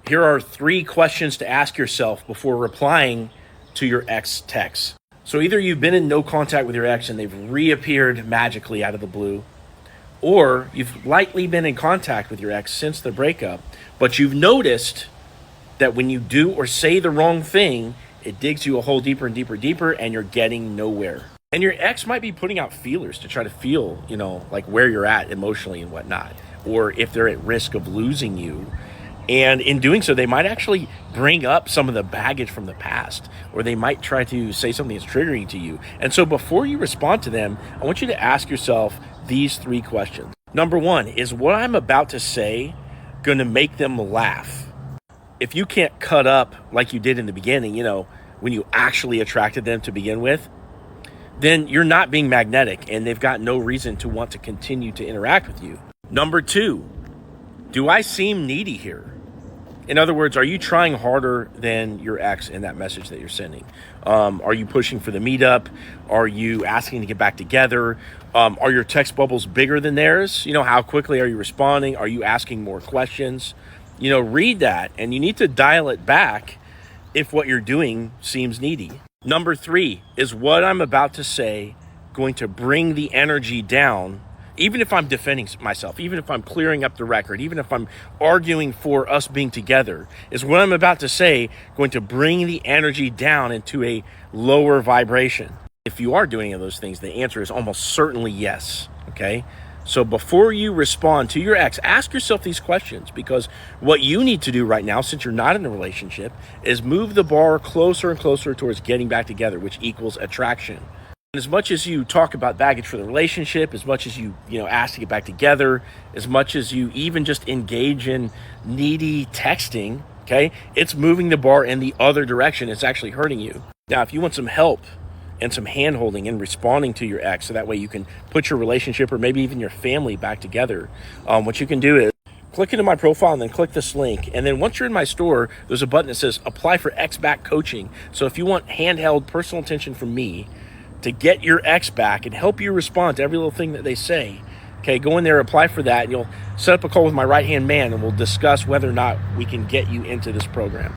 Here are 3 questions to ask yourself before replying to your ex text. So either you've been in no contact with your ex and they've reappeared magically out of the blue, or you've likely been in contact with your ex since the breakup, but you've noticed that when you do or say the wrong thing, it digs you a hole deeper and deeper, deeper, and you're getting nowhere. And your ex might be putting out feelers to try to feel, like where you're at emotionally and whatnot, or if they're at risk of losing you. And in doing so, they might actually bring up some of the baggage from the past, or they might try to say something that's triggering to you. And so before you respond to them, I want you to ask yourself these 3 questions. Number 1, is what I'm about to say going to make them laugh? If you can't cut up like you did in the beginning, when you actually attracted them to begin with, then you're not being magnetic and they've got no reason to want to continue to interact with you. Number 2, do I seem needy here? In other words, are you trying harder than your ex in that message that you're sending? Are you pushing for the meetup? Are you asking to get back together? Are your text bubbles bigger than theirs? How quickly are you responding? Are you asking more questions? Read that, and you need to dial it back if what you're doing seems needy. Number 3, is what I'm about to say going to bring the energy down? Even if I'm defending myself, even if I'm clearing up the record, even if I'm arguing for us being together, is what I'm about to say going to bring the energy down into a lower vibration? If you are doing any of those things, the answer is almost certainly yes, okay? So before you respond to your ex, ask yourself these questions, because what you need to do right now, since you're not in a relationship, is move the bar closer and closer towards getting back together, which equals attraction. As much as you talk about baggage for the relationship, as much as you ask to get back together, as much as you even just engage in needy texting, okay, it's moving the bar in the other direction. It's actually hurting you. Now, if you want some help and some hand-holding in responding to your ex, so that way you can put your relationship or maybe even your family back together, what you can do is click into my profile and then click this link. And then once you're in my store, there's a button that says apply for ex-back coaching. So if you want handheld personal attention from me to get your ex back and help you respond to every little thing that they say, okay, go in there, apply for that, and you'll set up a call with my right-hand man, and we'll discuss whether or not we can get you into this program.